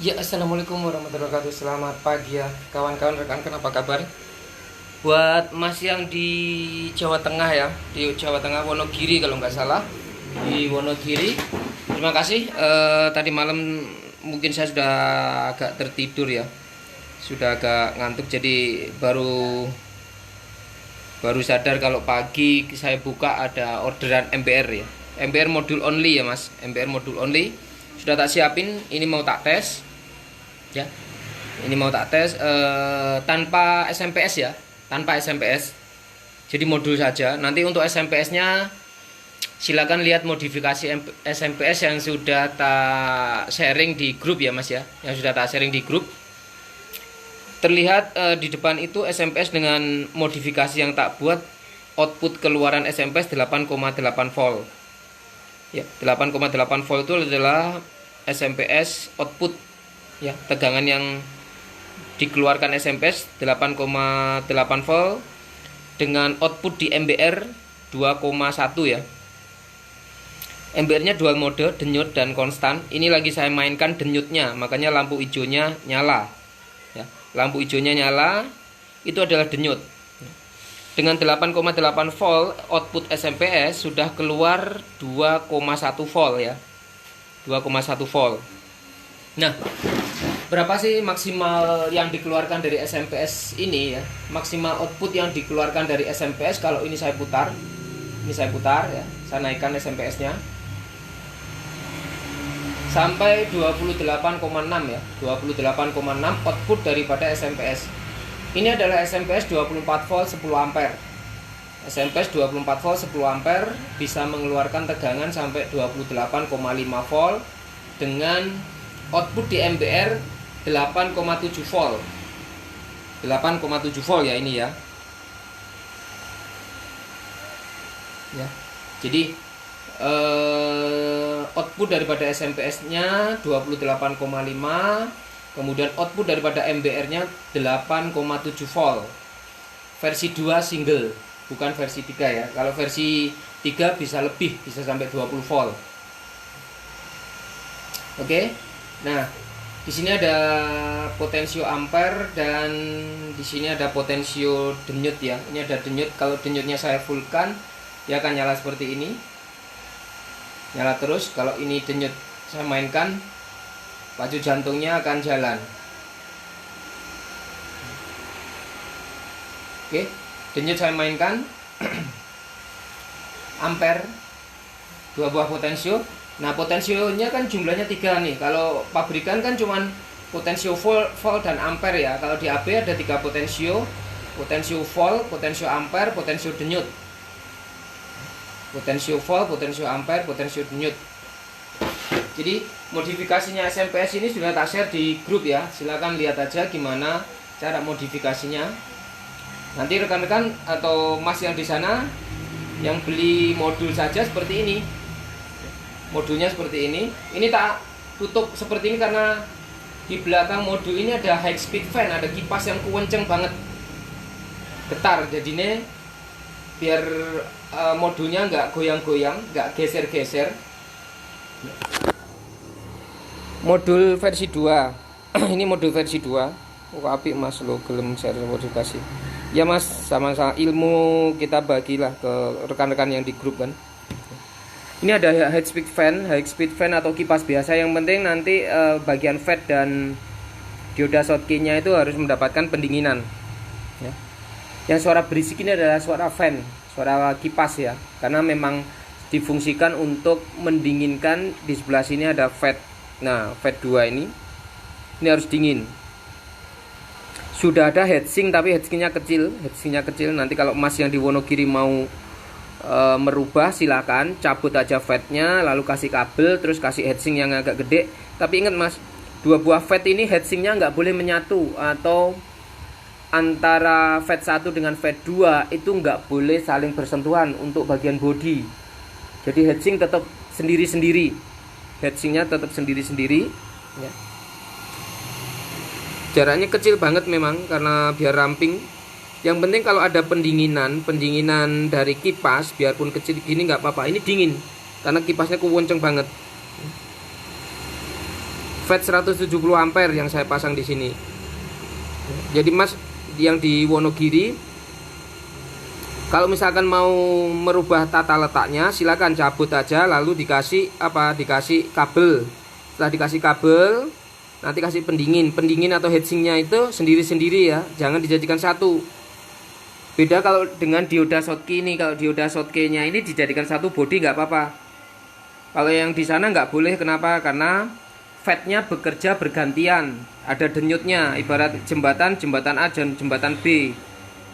Ya, assalamualaikum warahmatullahi wabarakatuh. Selamat pagi ya, kawan-kawan, rekan-rekan, apa kabar? Buat Mas yang di Jawa Tengah ya, di Jawa Tengah Wonogiri kalau nggak salah, di Wonogiri. Terima kasih. Tadi malam mungkin saya sudah agak tertidur ya, sudah agak ngantuk, jadi baru baru sadar kalau pagi saya buka ada orderan MBR ya. MBR modul only ya Mas, MBR modul only. Sudah tak siapin, ini mau tak tes ya. Ini mau tak tes tanpa SMPS ya, tanpa SMPS. Jadi modul saja. Nanti untuk SMPS-nya silakan lihat modifikasi SMPS yang sudah tak sharing di grup ya Mas ya, yang sudah tak sharing di grup. Terlihat di depan itu SMPS dengan modifikasi yang tak buat, output keluaran SMPS 8,8 volt. Ya, 8,8 volt itu adalah SMPS output ya, tegangan yang dikeluarkan SMPS 8,8 volt dengan output di MBR 2,1 ya. MBR-nya dual mode, denyut dan konstan. Ini lagi saya mainkan denyutnya, makanya lampu hijaunya nyala. Ya, lampu hijaunya nyala, itu adalah denyut. Dengan 8,8 volt output SMPS sudah keluar 2,1 volt ya. 2,1 volt. Nah, berapa sih maksimal yang dikeluarkan dari SMPS ini ya? Maksimal output yang dikeluarkan dari SMPS kalau ini saya putar. Ini saya putar ya. Saya naikkan SMPS-nya sampai 28,6 ya. 28,6 output daripada SMPS. Ini adalah SMPS 24 volt 10 ampere. SMPS 24 volt 10 ampere bisa mengeluarkan tegangan sampai 28,5 volt dengan output di MBR 8,7 volt. 8,7 volt ya ini ya. Ya. Jadi output daripada SMPS-nya 28,5, kemudian output daripada MBR-nya 8,7 volt. Versi 2 single, bukan versi 3 ya. Kalau versi 3 bisa lebih, bisa sampai 20 volt. Oke. Nah, di sini ada potensio ampere dan di sini ada potensio denyut ya. Ini ada denyut. Kalau denyutnya saya fullkan, dia akan nyala seperti ini. Nyala terus. Kalau ini denyut saya mainkan, pacu jantungnya akan jalan. Oke, denyut saya mainkan. Ampere, dua buah potensio. Nah, potensionya kan jumlahnya 3 nih. Kalau pabrikan kan cuman potensio volt dan ampere ya. Kalau di AB ada 3 potensio. Potensio volt, potensio ampere, potensio denyut. Potensio volt, potensio ampere, potensio denyut. Jadi modifikasinya SMPS ini sudah tak share di grup ya. Silahkan lihat aja gimana cara modifikasinya. Nanti rekan-rekan atau mas yang di sana yang beli modul saja seperti ini. Modulnya seperti ini. Ini tak tutup seperti ini karena di belakang modul ini ada high speed fan, ada kipas yang kenceng banget. Getar jadinya biar modulnya nggak goyang-goyang, nggak geser-geser. Modul versi 2. Ini modul versi 2. Oh, apik Mas lo gelem share modifikasi. Ya Mas, sama-sama ilmu kita bagilah ke rekan-rekan yang di grup kan. Ini ada high speed fan atau kipas biasa. Yang penting nanti bagian fed dan dioda Schottky-nya itu harus mendapatkan pendinginan. Ya. Yang suara berisik ini adalah suara fan, suara kipas ya. Karena memang difungsikan untuk mendinginkan. Di sebelah sini ada fed. Nah, fed 2 ini harus dingin. Sudah ada heatsink tapi heatsinknya kecil. Nanti kalau Mas yang di Wonogiri mau merubah silakan cabut aja fednya, lalu kasih kabel, terus kasih heatsink yang agak gede. Tapi ingat Mas, 2 buah fed ini heatsinknya nggak boleh menyatu, atau antara fed 1 dengan fed 2 itu nggak boleh saling bersentuhan untuk bagian body. Jadi heatsink tetap sendiri-sendiri. Heatsinknya tetap sendiri-sendiri ya. Jaraknya kecil banget memang karena biar ramping. Yang penting kalau ada pendinginan dari kipas, biarpun kecil gini nggak apa-apa. Ini dingin karena kipasnya kenceng banget. FET 170 ampere yang saya pasang di sini. Jadi Mas yang di Wonogiri, kalau misalkan mau merubah tata letaknya, silakan cabut aja, lalu dikasih kabel. Setelah dikasih kabel, nanti kasih pendingin atau heatsinknya itu sendiri-sendiri ya, jangan dijadikan satu. Beda kalau dengan dioda Schottky ini, kalau dioda Schottky-nya ini dijadikan satu body nggak apa-apa. Kalau yang di sana nggak boleh, kenapa? Karena FET-nya bekerja bergantian, ada denyutnya, ibarat jembatan A dan jembatan B.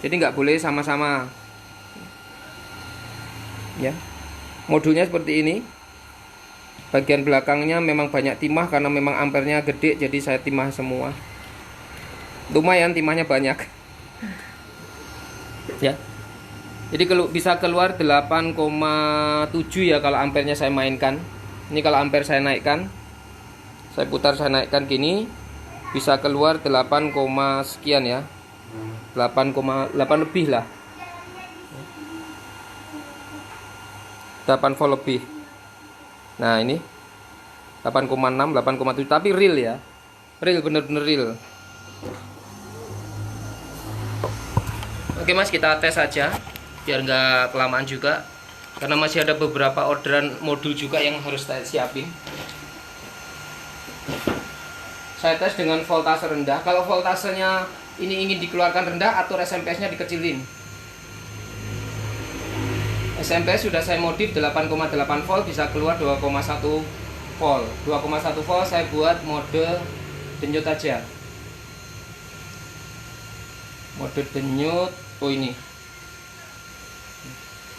Jadi nggak boleh sama-sama. Ya, modulnya seperti ini. Bagian belakangnya memang banyak timah karena memang ampernya gede, jadi saya timah semua. Lumayan timahnya banyak. Ya. Jadi kalau bisa keluar 8,7 ya kalau ampernya saya mainkan. Ini kalau ampere saya naikkan, saya putar, saya naikkan gini, bisa keluar 8, sekian ya. 8,8 lebih lah. 8 volt lebih. Nah, ini 8,6, 8,7, tapi real ya. Real, bener-bener real. Oke Mas, kita tes aja biar nggak kelamaan juga, karena masih ada beberapa orderan modul juga yang harus saya siapin. Saya tes dengan voltase rendah. Kalau voltasenya ini ingin dikeluarkan rendah, atur SMPS-nya dikecilin. SMPS sudah saya modif 8,8 volt, bisa keluar 2,1 volt. 2,1 volt saya buat mode denyut aja. Mode denyut, oh ini.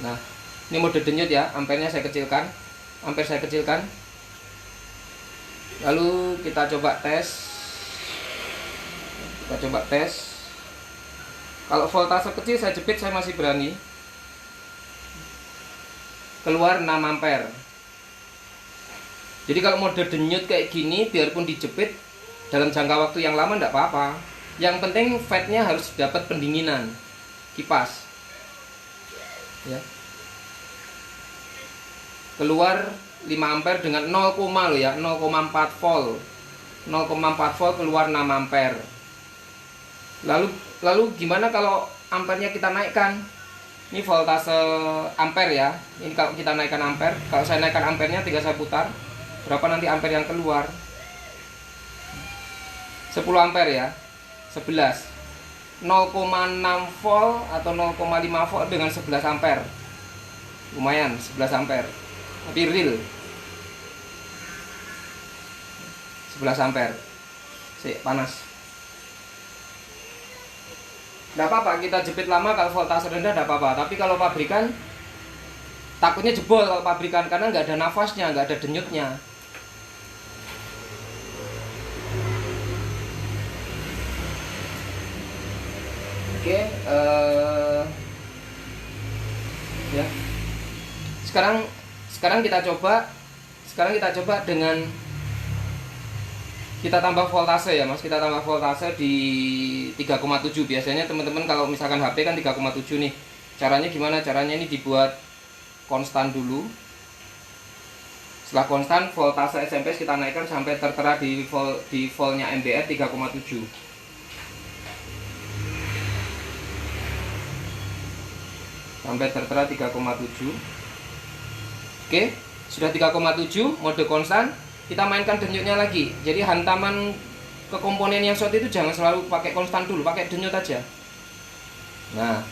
Nah, ini mode denyut ya, ampernya saya kecilkan. Ampere saya kecilkan. Lalu kita coba tes. Kalau voltase kecil saya jepit, saya masih berani. Keluar 6 ampere. Jadi kalau mode denyut kayak gini, biarpun dijepit dalam jangka waktu yang lama enggak apa-apa. Yang penting FET-nya harus dapat pendinginan kipas. Ya. Keluar 5 ampere dengan 0, loh ya, 0,4 volt. 0,4 volt keluar 6 ampere. Lalu gimana kalau ampernya kita naikkan? Ini voltase ampere ya. Ini kalau kita naikkan ampere, kalau saya naikkan ampernya, tinggal saya putar. Berapa nanti ampere yang keluar? 10 ampere ya. 11. 0,6 volt atau 0,5 volt dengan 11 ampere. Lumayan, 11 ampere. Tapi real 11 ampere. Panas. Nggak apa-apa, kita jepit lama kalau voltase rendah nggak apa-apa. Tapi kalau pabrikan, takutnya jebol kalau pabrikan, karena nggak ada nafasnya, nggak ada denyutnya. Oke, ya. Sekarang kita coba dengan kita tambah voltase ya Mas. Kita tambah voltase di 3,7. Biasanya teman-teman kalau misalkan HP kan 3,7 nih. Caranya gimana? Caranya ini dibuat konstan dulu. Setelah konstan, voltase SMPS kita naikkan sampai tertera di voltnya MBR 3,7. Sampai tertera 3,7. Oke, sudah 3,7, mode konstan. Kita mainkan denyutnya lagi. Jadi hantaman ke komponen yang short itu jangan selalu pakai konstan dulu, pakai denyut aja. Nah,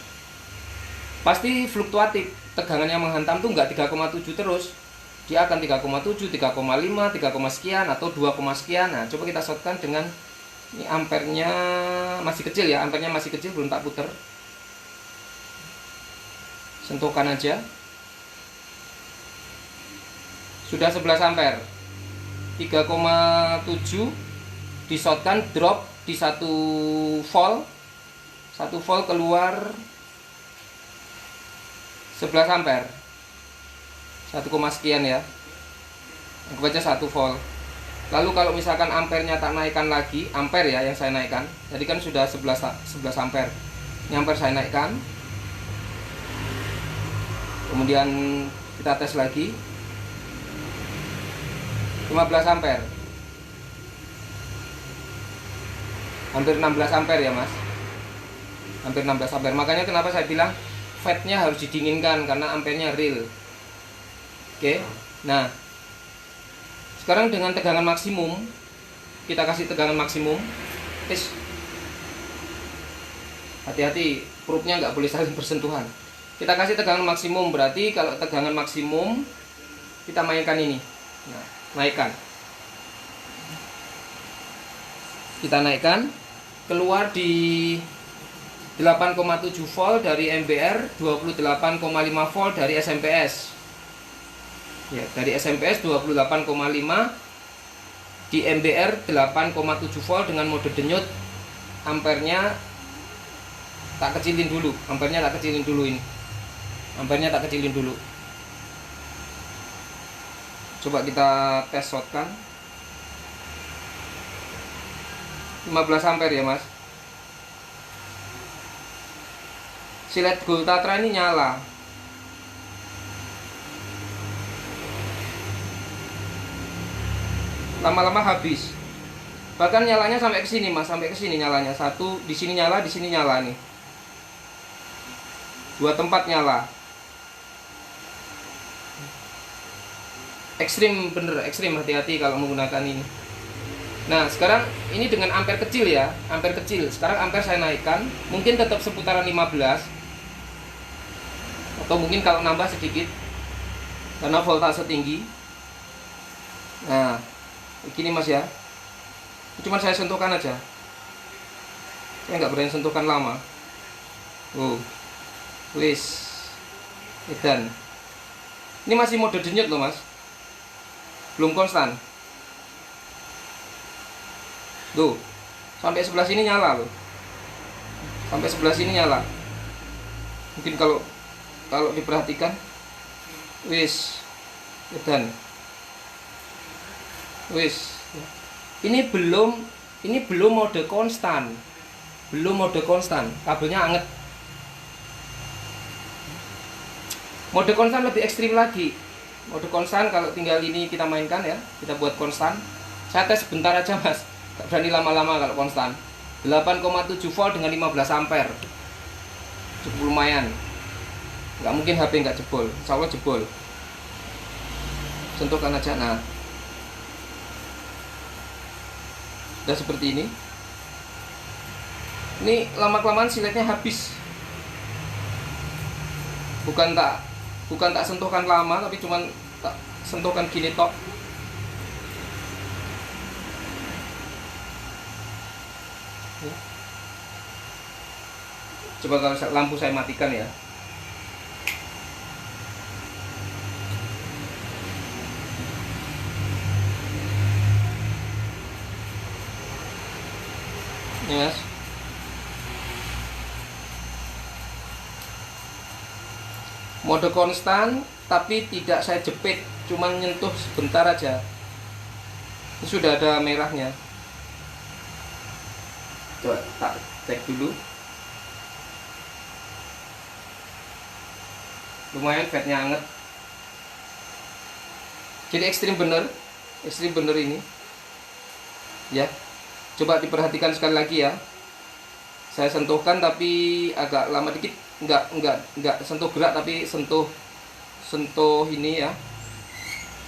pasti fluktuatif. Tegangannya menghantam tuh nggak 3,7 terus. Dia akan 3,7, 3,5, 3, sekian atau 2, sekian. Nah, coba kita shortkan dengan ini, ampernya masih kecil ya, ampernya masih kecil, belum tak puter. Sentuhkan aja. Sudah 11 ampere. 3,7 di-shortkan, drop di 1 volt. 1 volt keluar 11 ampere. 1, sekian ya. Anggap aja 1 volt. Lalu kalau misalkan ampernya tak naikkan lagi, ampere ya yang saya naikkan. Jadi kan sudah 11 ampere. Ini ampere saya naikkan. Kemudian kita tes lagi. 15 ampere. Hampir 16 ampere ya mas, hampir 16 ampere. Makanya kenapa saya bilang fatnya harus didinginkan, karena ampernya real. Oke, nah sekarang dengan tegangan maksimum, kita kasih tegangan maksimum. Hati-hati, probe-nya nggak boleh saling bersentuhan. Kita kasih tegangan maksimum, berarti kalau tegangan maksimum kita mainkan ini. Nah, naikkan. Kita naikkan, keluar di 8,7 volt dari MBR, 28,5 volt dari SMPS. Ya, dari SMPS 28,5, di MBR 8,7 volt dengan mode denyut. Ampernya tak kecilin dulu, ampernya tak kecilin dulu ini. Ampernya tak kecilin dulu. Coba kita tes shotkan. 15 ampere ya mas. Si LED Gold Tatra ini nyala. Lama-lama habis. Bahkan nyalanya sampai ke sini mas, sampai ke sini nyalanya. Satu di sini nyala, di sini nyala nih. Dua tempat nyala. Ekstrim, bener ekstrim, hati-hati kalau menggunakan ini. Nah sekarang ini dengan ampere kecil ya, ampere kecil. Sekarang ampere saya naikkan, mungkin tetap seputaran 15, atau mungkin kalau nambah sedikit karena voltase tinggi. Nah begini mas ya, cuma saya sentuhkan aja, saya nggak berani sentuhkan lama. Wis edan. Ini masih mode denyut loh mas, belum konstan. Tuh, sampai sebelah sini nyala loh, sampai sebelah sini nyala. Mungkin kalau diperhatikan, wis edan. Wis, ini belum mode konstan, kabelnya anget. Mode konstan lebih ekstrim lagi. Mode konstan kalau tinggal ini kita mainkan ya, kita buat konstan. Saya tes sebentar aja mas, gak berani lama-lama kalau konstan. 8,7 volt dengan 15 ampere, cukup lumayan. Gak mungkin HP nggak jebol, insya Allah jebol. Sentuhkan aja, nah udah seperti ini. Ini lama-kelamaan siletnya habis. Bukan tak sentuhkan lama, tapi cuman tak sentuhkan gini tok. Coba kalau lampu saya matikan ya. Ini mas, mode konstan tapi tidak saya jepit, cuma nyentuh sebentar aja. Ini sudah ada merahnya. Coba tak cek dulu. Lumayan fatnya anget. Jadi ekstrim bener ini ya. Coba diperhatikan sekali lagi ya. Saya sentuhkan tapi agak lama dikit, enggak sentuh gerak, tapi sentuh ini ya,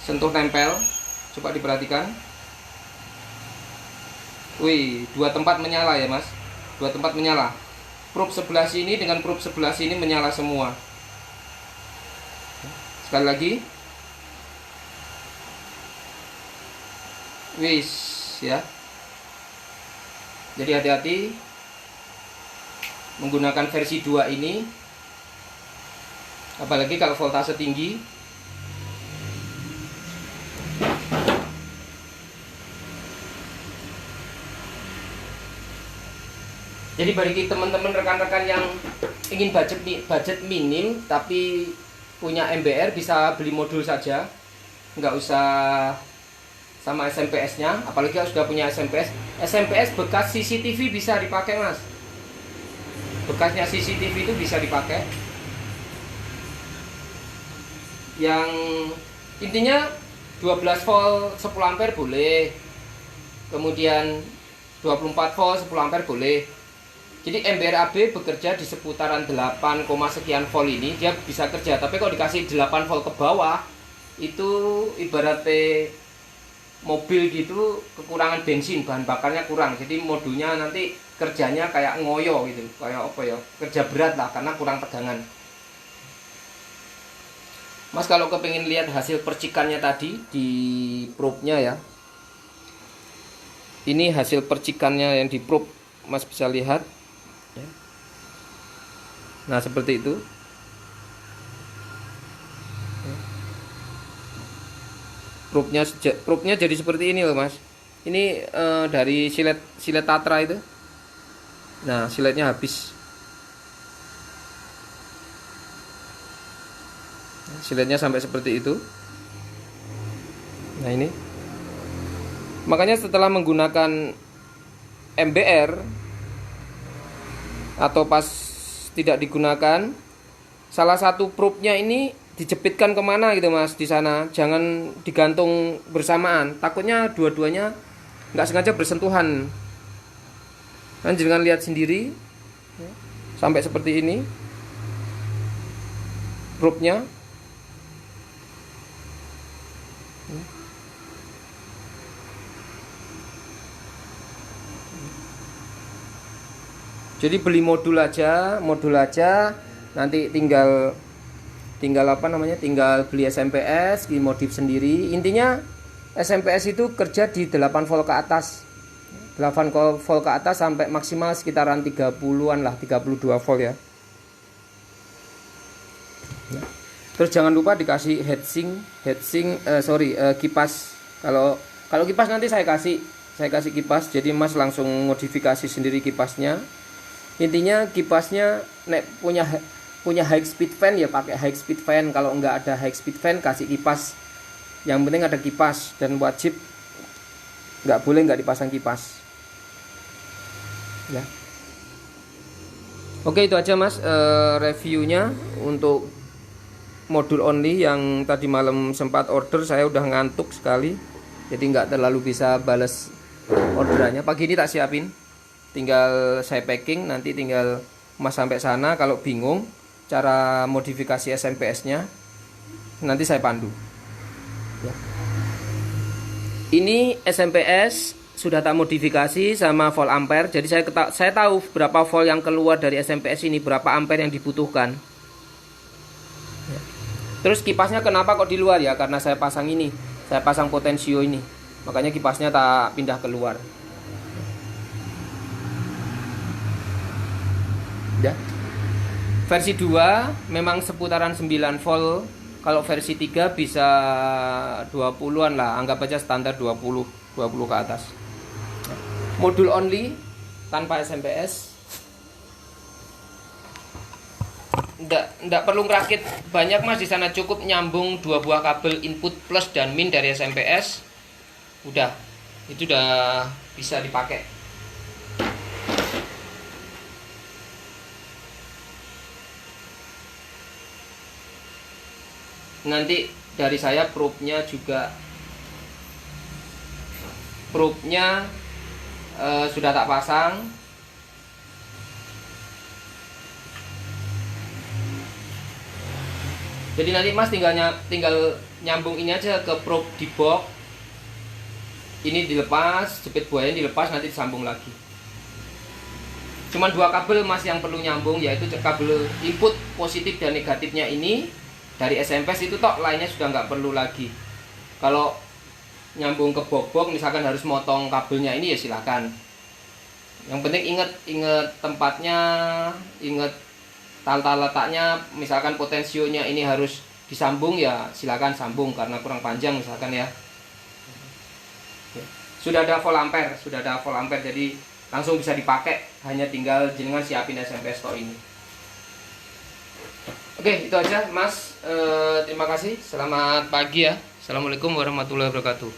sentuh nempel. Coba diperhatikan. Wih, dua tempat menyala ya mas, dua tempat menyala. Probe sebelah sini dengan probe sebelah sini menyala semua. Sekali lagi. Wis ya. Jadi hati-hati menggunakan versi 2 ini, apalagi kalau voltase tinggi. Jadi bagi teman-teman rekan-rekan yang ingin budget minim tapi punya MBR, bisa beli modul saja, nggak usah sama SMPS-nya. Apalagi kalau sudah punya SMPS bekas CCTV bisa dipakai mas. Bekasnya CCTV itu bisa dipakai. Yang intinya 12 volt 10 ampere boleh. Kemudian 24 volt 10 ampere boleh. Jadi MBR AB bekerja di seputaran 8, sekian volt ini dia bisa kerja. Tapi kalau dikasih 8 volt ke bawah itu ibaratnya mobil gitu kekurangan bensin, bahan bakarnya kurang. Jadi modulnya nanti kerjanya kayak ngoyo gitu, kayak apa ya? Kerja berat lah karena kurang tegangan. Mas kalau kepingin lihat hasil percikannya tadi di probe-nya ya. Ini hasil percikannya yang di probe, Mas bisa lihat. Nah seperti itu. Probe-nya jadi seperti ini loh Mas. Ini dari silet Tatra itu. Nah siletnya habis. Siletnya sampai seperti itu. Nah ini. Makanya setelah menggunakan MBR atau pas tidak digunakan, salah satu probe-nya ini dijepitkan kemana gitu Mas di sana, jangan digantung bersamaan, takutnya dua-duanya nggak sengaja bersentuhan. Kan jangan lihat sendiri sampai seperti ini probe-nya. Jadi beli modul aja, nanti tinggal apa namanya? Tinggal beli SMPS, dimodif sendiri. Intinya SMPS itu kerja di 8 volt ke atas. 8 volt ke atas sampai maksimal sekitaran 30-an lah, 32 volt ya. Terus jangan lupa dikasih kipas. Kalau kipas nanti saya kasih kipas, jadi Mas langsung modifikasi sendiri kipasnya. Intinya kipasnya nek punya high speed fan ya pakai high speed fan, kalau nggak ada high speed fan kasih kipas. Yang penting ada kipas, dan wajib nggak boleh nggak dipasang kipas ya. Oke itu aja Mas reviewnya untuk modul only yang tadi malam sempat order. Saya udah ngantuk sekali jadi nggak terlalu bisa bales orderannya. Pagi ini tak siapin, tinggal saya packing, nanti tinggal Mas sampai sana. Kalau bingung cara modifikasi SMPS nya nanti saya pandu ya. Ini SMPS sudah tak modifikasi sama volt ampere, jadi saya tahu berapa volt yang keluar dari SMPS ini, berapa ampere yang dibutuhkan ya. Terus kipasnya kenapa kok di luar ya, karena saya pasang potensio ini, makanya kipasnya tak pindah keluar ya. Versi 2 memang seputaran 9 volt. Kalau versi 3 bisa 20-an lah, anggap aja standar 20 ke atas. Modul only tanpa SMPS. Nggak perlu ngerakit banyak Mas di sana, cukup nyambung 2 buah kabel input plus dan min dari SMPS. Udah, itu udah bisa dipakai. Nanti dari saya probe-nya sudah tak pasang. Jadi nanti Mas tinggal nyambung ini aja ke probe di box. Ini dilepas, jepit buahnya dilepas, nanti disambung lagi. Cuman 2 kabel Mas yang perlu nyambung, yaitu kabel input positif dan negatifnya ini dari SMPS itu tok, lainnya sudah nggak perlu lagi. Kalau nyambung ke box misalkan harus motong kabelnya ini ya silakan. Yang penting ingat tempatnya, ingat tata letaknya. Misalkan potensionya ini harus disambung ya silakan sambung karena kurang panjang misalkan ya. Sudah ada volt ampere, jadi langsung bisa dipakai, hanya tinggal jenengan siapin SMPS tok ini. Oke, itu aja Mas. Terima kasih. Selamat pagi ya. Assalamualaikum warahmatullahi wabarakatuh.